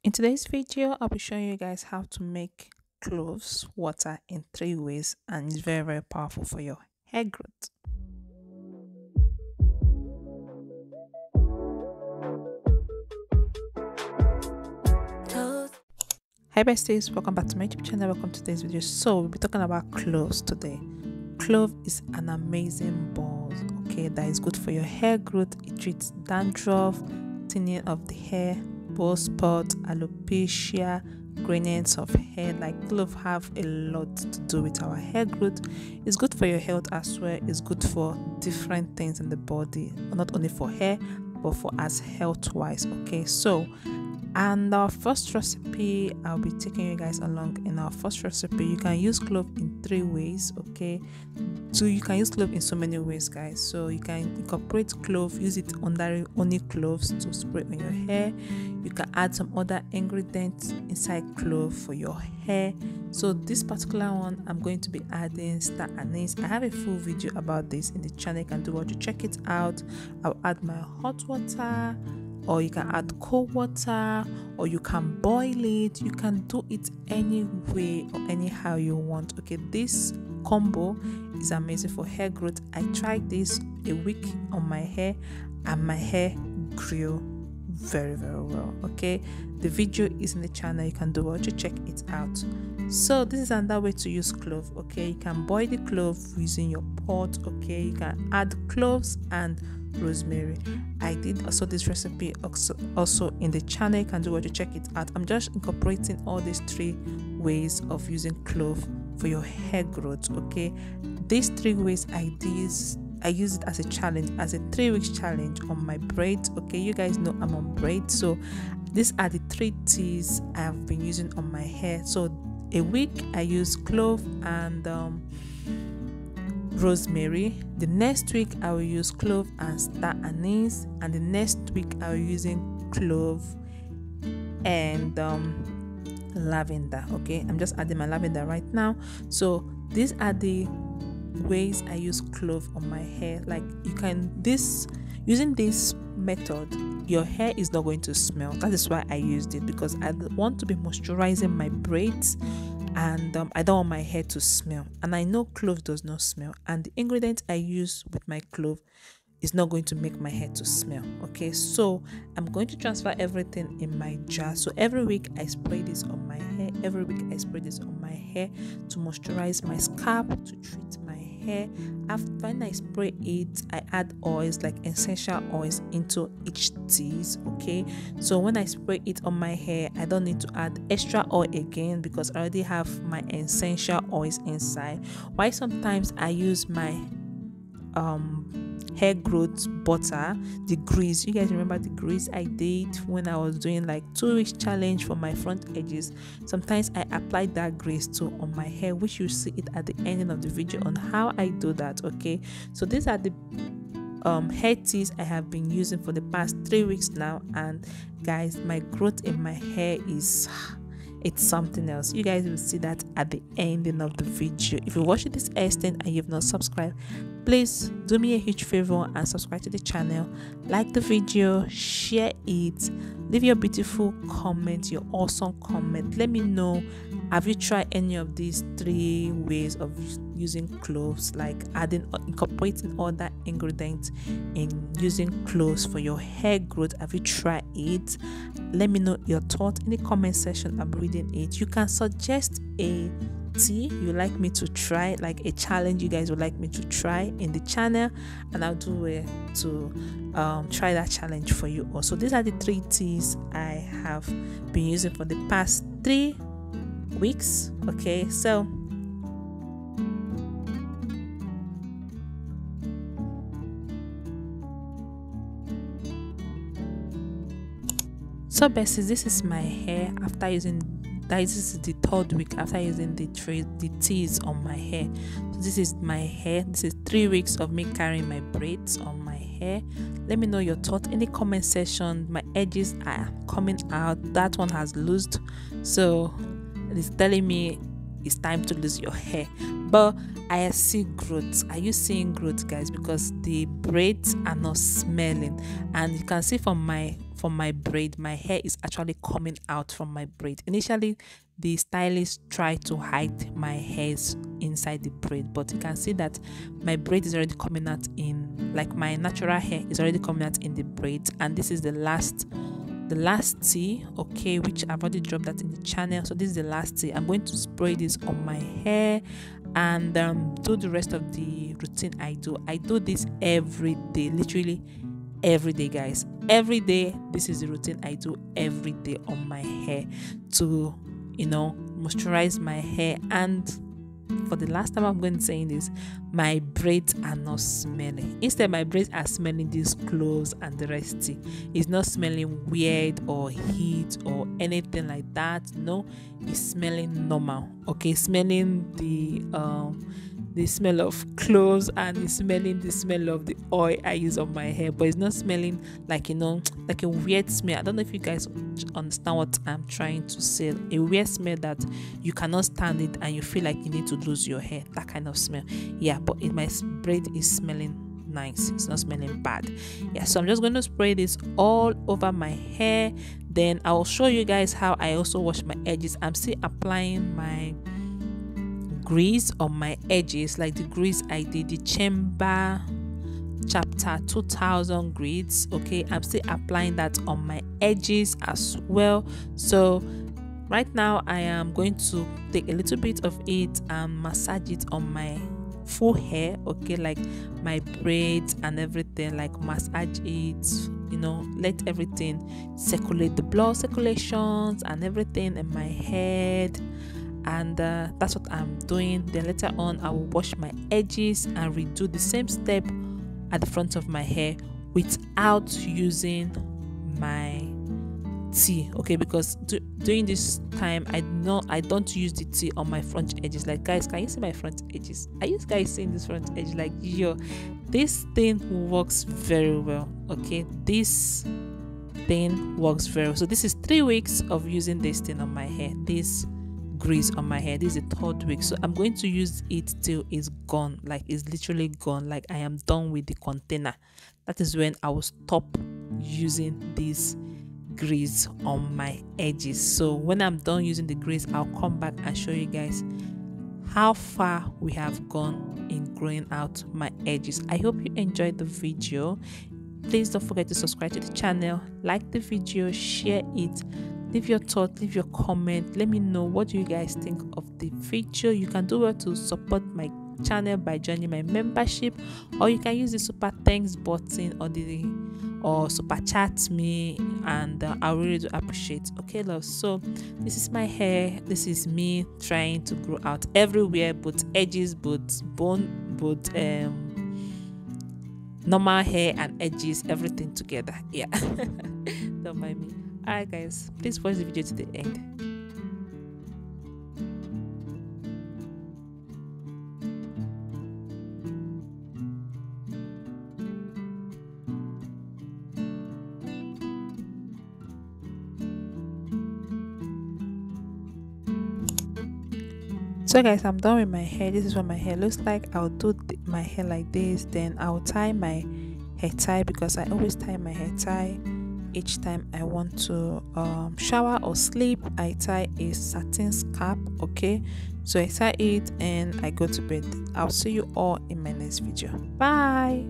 In today's video, I'll be showing you guys how to make cloves water in 3 ways, and it's very powerful for your hair growth. Hi besties, welcome back to my YouTube channel. Welcome to today's video. So we'll be talking about cloves today. Clove is an amazing balm, okay, that is good for your hair growth. It treats dandruff, thinning of the hair, bald spot, alopecia, grayness of hair. Like, clove have a lot to do with our hair growth. It's good for your health as well. It's good for different things in the body, not only for hair but for us health wise. Okay, so and our first recipe, I'll be taking you guys along in our first recipe. You can use clove in 3 ways. Okay, so you can use clove in so many ways, guys. So you can incorporate clove, use it under only cloves to spray on your hair. You can add some other ingredients inside clove for your hair. So this particular one, I'm going to be adding star anise. I have a full video about this in the channel. You can do what to check it out. I'll add my hot water, or you can add cold water, or you can boil it. You can do it any way or anyhow you want. Okay, this combo is amazing for hair growth. I tried this a week on my hair and my hair grew very well. Okay, the video is in the channel. You can do what to check it out. So this is another way to use clove. Okay, you can boil the clove using your pot. Okay, you can add cloves and rosemary. I did also this recipe also in the channel. You can do what to check it out. I'm just incorporating all these 3 ways of using clove for your hair growth. Okay, these 3 ways I use it as a challenge, as a 3 weeks challenge on my braids. Okay, you guys know I'm on braids, so these are the 3 teas I've been using on my hair. So a week I use clove and rosemary. The next week I will use clove and star anise, and the next week I will using clove and lavender. Okay, I'm just adding my lavender right now. So these are the ways I use clove on my hair. Like, you can using this method, your hair is not going to smell. That is why I used it, because I want to be moisturizing my braids, and I don't want my hair to smell. And I know clove does not smell, and the ingredients I use with my clove is not going to make my hair to smell. Okay, so I'm going to transfer everything in my jar. So every week I spray this on my hair. Every week I spray this on my hair to moisturize my scalp, to treat my hair. After when I spray it, I add oils, like essential oils, into each teas. Okay, so when I spray it on my hair, I don't need to add extra oil again, because I already have my essential oils inside. Why sometimes I use my hair growth butter, the grease. You guys remember the grease I did when I was doing like 2 weeks challenge for my front edges? Sometimes I apply that grease too on my hair, which you see it at the ending of the video on how I do that. Okay, so these are the hair teas I have been using for the past 3 weeks now, and guys, my growth in my hair is it's something else. You guys will see that at the ending of the video. If you're watching this extent and you've not subscribed, please do me a huge favor and subscribe to the channel, like the video, share it, leave your beautiful comment, your awesome comment. Let me know, have you tried any of these 3 ways of using cloves, like incorporating other ingredients in using cloves for your hair growth? Have you tried it? Let me know your thoughts in the comment section. I'm reading it. You can suggest a tea you like me to try, like a challenge you guys would like me to try in the channel, and I'll do it to try that challenge for you also. These are the 3 teas I have been using for the past 3 weeks. Okay, so besties, this is my hair after using this is the 3rd week after using the teas on my hair. So this is my hair. This is 3 weeks of me carrying my braids on my hair. Let me know your thoughts in the comment section. My edges are coming out. That one has loosed, so it's telling me it's time to lose your hair. But I see growth. Are you seeing growth, guys? Because the braids are not smelling, and you can see from my braid, my hair is actually coming out from my braid. Initially, the stylist tried to hide my hairs inside the braid, but you can see that my braid is already coming out in, like, my natural hair is already coming out in the braid. And this is the last tea, okay, which I've already dropped that in the channel. So this is the last tea. I'm going to spray this on my hair and do the rest of the routine I do this every day, literally every day, guys. Every day, this is the routine I do every day on my hair to, moisturize my hair. And for the last time I'm going to say this, my braids are not smelling. Instead, my braids are smelling these cloves and the rest. It's not smelling weird or heat or anything like that. No, it's smelling normal. Okay, smelling the smell of cloves, and it's smelling the smell of the oil I use on my hair, but it's not smelling like, like a weird smell. I don't know if you guys understand what I'm trying to say. A weird smell that you cannot stand it and you feel like you need to lose your hair, that kind of smell. Yeah, but my braid is smelling nice. It's not smelling bad. Yeah, so I'm just going to spray this all over my hair. Then I'll show you guys how I also wash my edges. I'm still applying my grease on my edges, like the grease I did, the chamber chapter 2000 grease. Okay, I'm still applying that on my edges as well. So right now I am going to take a little bit of it and massage it on my full hair, okay, like my braids and everything, like massage it, let everything circulate, the blood circulations and everything in my head. And that's what I'm doing. Then later on, I will wash my edges and redo the same step at the front of my hair without using my tea, okay, because during this time I don't use the tea on my front edges. Like, guys, can you see my front edges? Are you guys seeing this front edge? Like, this thing works very well. Okay, this thing works very well. So this is 3 weeks of using this thing on my hair, this grease on my hair. This is the 3rd week, so I'm going to use it till it's gone, like it's literally gone, like I am done with the container. That is when I will stop using this grease on my edges. So when I'm done using the grease, I'll come back and show you guys how far we have gone in growing out my edges. I hope you enjoyed the video. Please don't forget to subscribe to the channel, like the video, share it, leave your thoughts, leave your comment. Let me know, what do you guys think of the video? You can do well to support my channel by joining my membership, or you can use the super thanks button or super chat me, and I really do appreciate. Okay, love. So this is my hair. This is me trying to grow out everywhere, both edges, both bone, both normal hair and edges, everything together. Yeah. Don't mind me. Alright, guys, please watch the video to the end. So guys, I'm done with my hair. This is what my hair looks like. I'll do my hair like this, then I'll tie my hair tie, because I always tie my hair tie each time I want to shower or sleep. I tie a satin scalp, okay, so I tie it and I go to bed. I'll see you all in my next video. Bye.